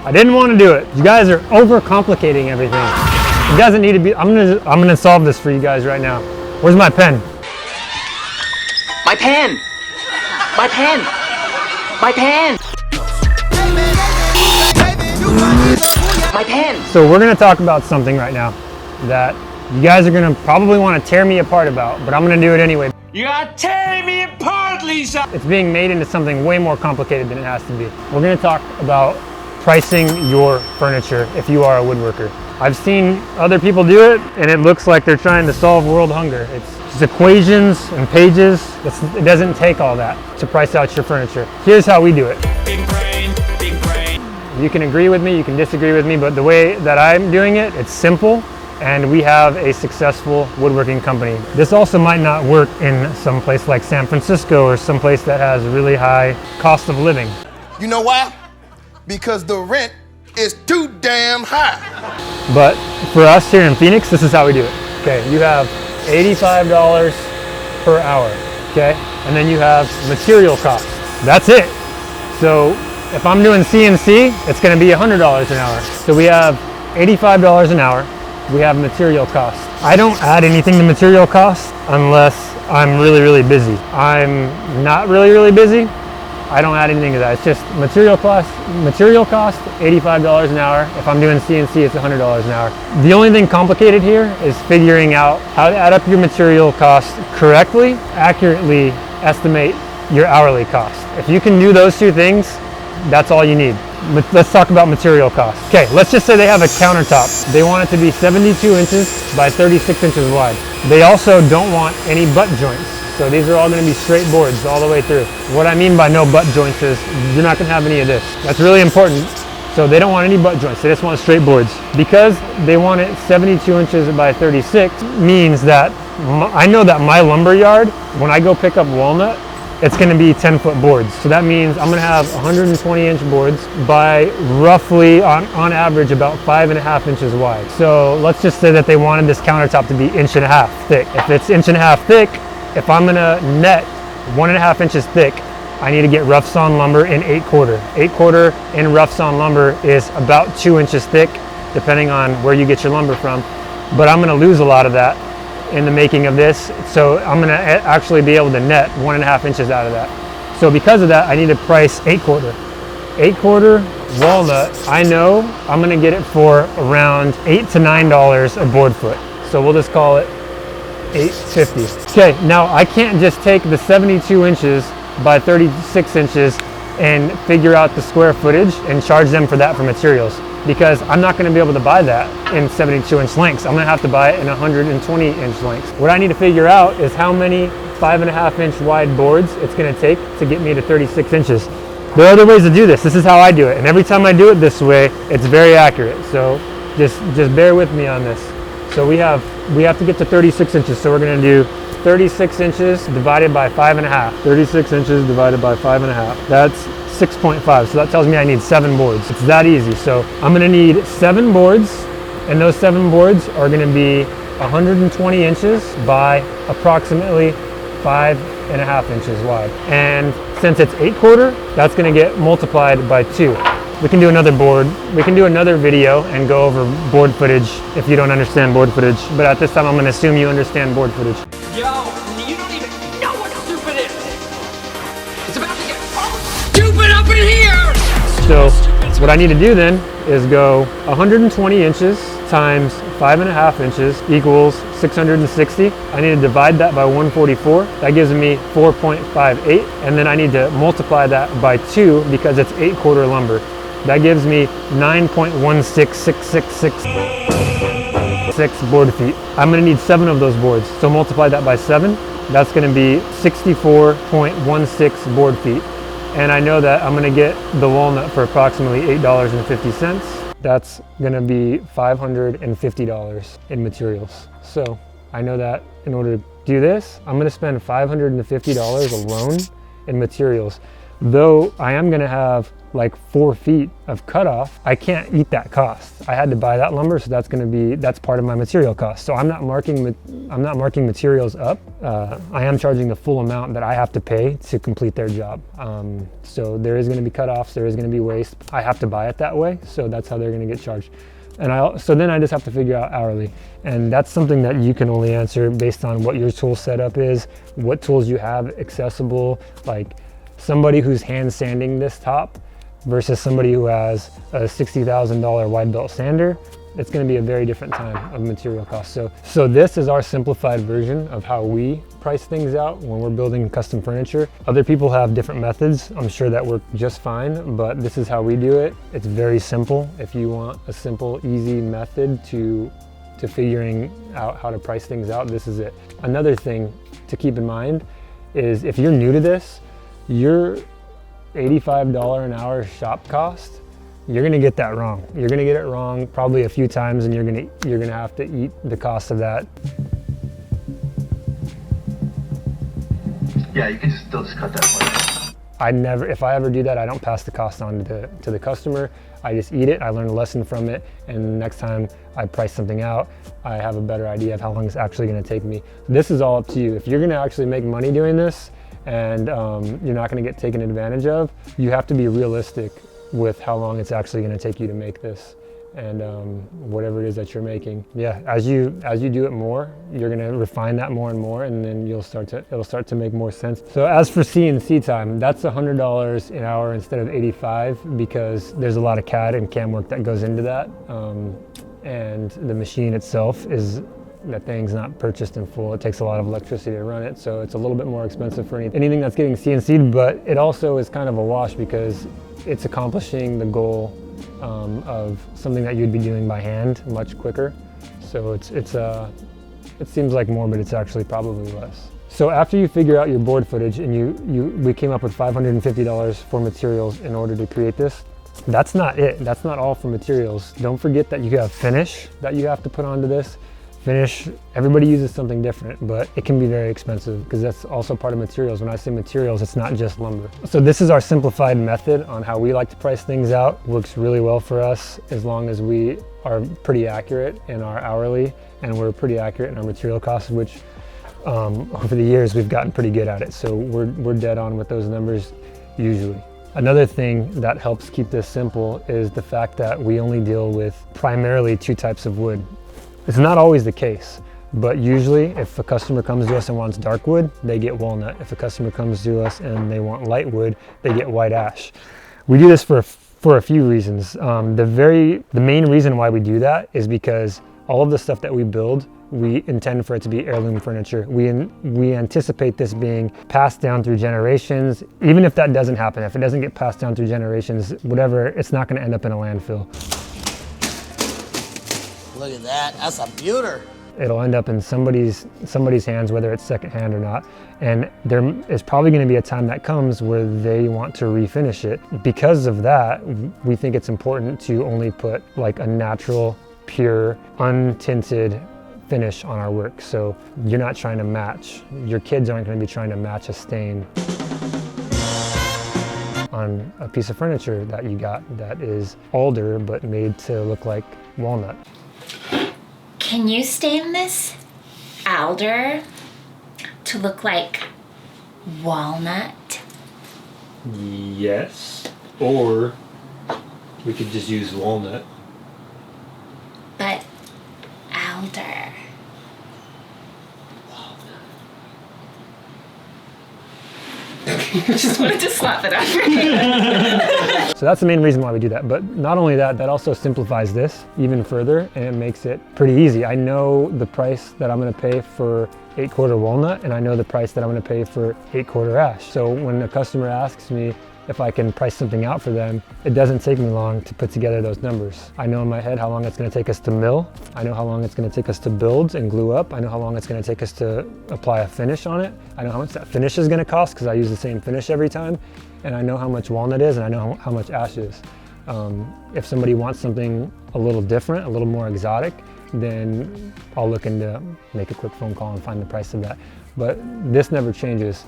I didn't want to do it. You guys are overcomplicating everything. It doesn't need to be. I'm gonna solve this for you guys right now. Where's my pen? My pen! My pen! My pen! My pen! So we're gonna talk about something right now that you guys are gonna probably want to tear me apart about, but I'm gonna do it anyway. You are tearing me apart, Lisa! It's being made into something way more complicated than it has to be. We're gonna talk about pricing your furniture if you are a woodworker. I've seen other people do it and it looks like they're trying to solve world hunger. It's just equations and pages. It doesn't take all that to price out your furniture. Here's how we do it. Big brain, big brain. You can agree with me, you can disagree with me, but the way that I'm doing it, it's simple, and we have a successful woodworking company. This also might not work in some place like San Francisco or some place that has really high cost of living. You know why? Because the rent is too damn high. But for us here in Phoenix, this is how we do it. Okay, you have $85 per hour, okay? And then you have material costs. That's it. So if I'm doing CNC, it's gonna be $100 an hour. So we have $85 an hour. We have material costs. I don't add anything to material costs unless I'm really, really busy. I'm not really, really busy. I don't add anything to that. It's just material cost, $85 an hour. If I'm doing CNC, it's $100 an hour. The only thing complicated here is figuring out how to add up your material costs correctly, accurately estimate your hourly cost. If you can do those two things, that's all you need. Let's talk about material costs. Okay, let's just say they have a countertop. They want it to be 72 inches by 36 inches wide. They also don't want any butt joints. So these are all going to be straight boards all the way through. What I mean by no butt joints is you're not going to have any of this. That's really important. So they don't want any butt joints. They just want straight boards. Because they want it 72 inches by 36 means that I know that my lumber yard, when I go pick up walnut, it's going to be 10-foot boards. So that means I'm going to have 120-inch boards by roughly, on average, about 5.5 inches wide. So let's just say that they wanted this countertop to be 1.5 inches thick. If it's 1.5 inches thick, if I'm gonna net 1.5 inches thick, I need to get rough sawn lumber in 8/4. 8/4 in rough sawn lumber is about 2 inches thick, depending on where you get your lumber from. But I'm gonna lose a lot of that in the making of this, so I'm gonna actually be able to net 1.5 inches out of that. So because of that, I need to price 8/4. 8/4 walnut, I know I'm gonna get it for around $8 to $9 a board foot. So we'll just call it $8.50. Okay, now I can't just take the 72 inches by 36 inches and figure out the square footage and charge them for that for materials, because I'm not going to be able to buy that in 72-inch lengths. I'm going to have to buy it in 120-inch lengths. What I need to figure out is how many 5.5-inch wide boards it's going to take to get me to 36 inches. There are other ways to do this. This is how I do it, and every time I do it this way, it's very accurate. So just bear with me on this. So we have to get to 36 inches. So we're going to do 36 inches divided by 5.5. 36 inches divided by 5.5. That's 6.5. So that tells me I need 7 boards. It's that easy. So I'm going to need 7 boards, and those 7 boards are going to be 120 inches by approximately 5.5 inches wide. And since it's 8/4, that's going to get multiplied by 2. We can do another board. We can do another video and go over board footage if you don't understand board footage. But at this time, I'm going to assume you understand board footage. Yo, you don't even know what stupid is. It's about to get stupid up in here. So what I need to do then is go 120 inches times 5.5 inches equals 660. I need to divide that by 144. That gives me 4.58. And then I need to multiply that by 2 because it's 8/4 lumber. That gives me 9.16666 board feet. I'm going to need 7 of those boards. So multiply that by 7. That's going to be 64.16 board feet. And I know that I'm going to get the walnut for approximately $8.50. That's going to be $550 in materials. So I know that in order to do this, I'm going to spend $550 alone in materials. Though I am going to have like 4 feet of cutoff, I can't eat that cost. I had to buy that lumber, so that's part of my material cost. So I'm not marking materials up. I am charging the full amount that I have to pay to complete their job. So there is going to be cutoffs, there is going to be waste. I have to buy it that way, so that's how they're going to get charged. And so then I just have to figure out hourly. And that's something that you can only answer based on what your tool setup is, what tools you have accessible. Like somebody who's hand sanding this top versus somebody who has a $60,000 wide belt sander, it's going to be a very different time of material cost. So this is our simplified version of how we price things out when we're building custom furniture. Other people have different methods. I'm sure that work just fine, but this is how we do it. It's very simple. If you want a simple, easy method to figuring out how to price things out, this is it. Another thing to keep in mind is if you're new to this, your $85 an hour shop cost, you're gonna get that wrong. You're gonna get it wrong probably a few times, and you're gonna have to eat the cost of that. Yeah, you can still just cut that part. If I ever do that, I don't pass the cost on to the customer. I just eat it. I learn a lesson from it, and next time I price something out, I have a better idea of how long it's actually gonna take me. This is all up to you. If you're gonna actually make money doing this, and you're not going to get taken advantage of, you have to be realistic with how long it's actually going to take you to make this, and whatever it is that you're making. Yeah, as you do it more, you're going to refine that more and more, and then it'll start to make more sense. So as for CNC time, that's $100 an hour instead of 85 because there's a lot of CAD and CAM work that goes into that, and the machine itself that thing's not purchased in full. It takes a lot of electricity to run it, so it's a little bit more expensive for anything that's getting CNC'd, but it also is kind of a wash because it's accomplishing the goal of something that you'd be doing by hand much quicker. So it seems like more, but it's actually probably less. So after you figure out your board footage and we came up with $550 for materials in order to create this, that's not it. That's not all for materials. Don't forget that you have finish that you have to put onto this. Finish, everybody uses something different, but it can be very expensive because that's also part of materials. When I say materials, it's not just lumber. So this is our simplified method on how we like to price things out. Works really well for us as long as we are pretty accurate in our hourly and we're pretty accurate in our material costs, which over the years we've gotten pretty good at it. So we're dead on with those numbers usually. Another thing that helps keep this simple is the fact that we only deal with primarily 2 types of wood. It's not always the case, but usually if a customer comes to us and wants dark wood, they get walnut. If a customer comes to us and they want light wood, they get white ash. We do this for a few reasons. The main reason why we do that is because all of the stuff that we build, we intend for it to be heirloom furniture. We anticipate this being passed down through generations. Even if that doesn't happen, if it doesn't get passed down through generations, whatever, it's not gonna end up in a landfill. Look at that, that's a beauter. It'll end up in somebody's hands, whether it's secondhand or not. And there is probably gonna be a time that comes where they want to refinish it. Because of that, we think it's important to only put like a natural, pure, untinted finish on our work. So you're not trying to match. Your kids aren't gonna be trying to match a stain on a piece of furniture that you got that is alder but made to look like walnut. Can you stain this alder to look like walnut? Yes, or we could just use walnut. But alder. Just wanted to slap it out. So that's the main reason why we do that. But not only that, that also simplifies this even further and it makes it pretty easy. I know the price that I'm gonna pay for 8-quarter walnut and I know the price that I'm gonna pay for 8-quarter ash. So when a customer asks me if I can price something out for them, it doesn't take me long to put together those numbers. I know in my head how long it's gonna take us to mill. I know how long it's gonna take us to build and glue up. I know how long it's gonna take us to apply a finish on it. I know how much that finish is gonna cost because I use the same finish every time. And I know how much walnut is and I know how much ash is. If somebody wants something a little different, a little more exotic, then I'll look into make a quick phone call and find the price of that. But this never changes.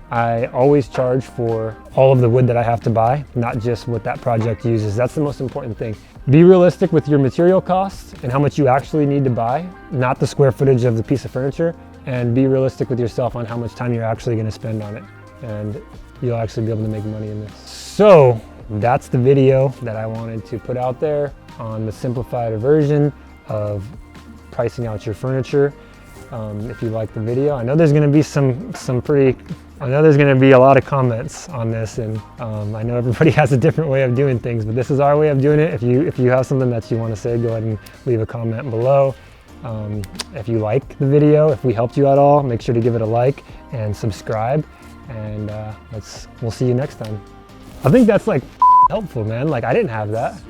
I always charge for all of the wood that I have to buy, not just what that project uses. That's the most important thing. Be realistic with your material costs and how much you actually need to buy, not the square footage of the piece of furniture, and be realistic with yourself on how much time you're actually going to spend on it. And you'll actually be able to make money in this. So that's the video that I wanted to put out there on the simplified version of pricing out your furniture. If you like the video, I know there's going to be I know there's going to be a lot of comments on this, and I know everybody has a different way of doing things, but this is our way of doing it. If you have something that you want to say, go ahead and leave a comment below. If you like the video, if we helped you at all, make sure to give it a like and subscribe, and we'll see you next time. I think that's like helpful, man. Like, I didn't have that.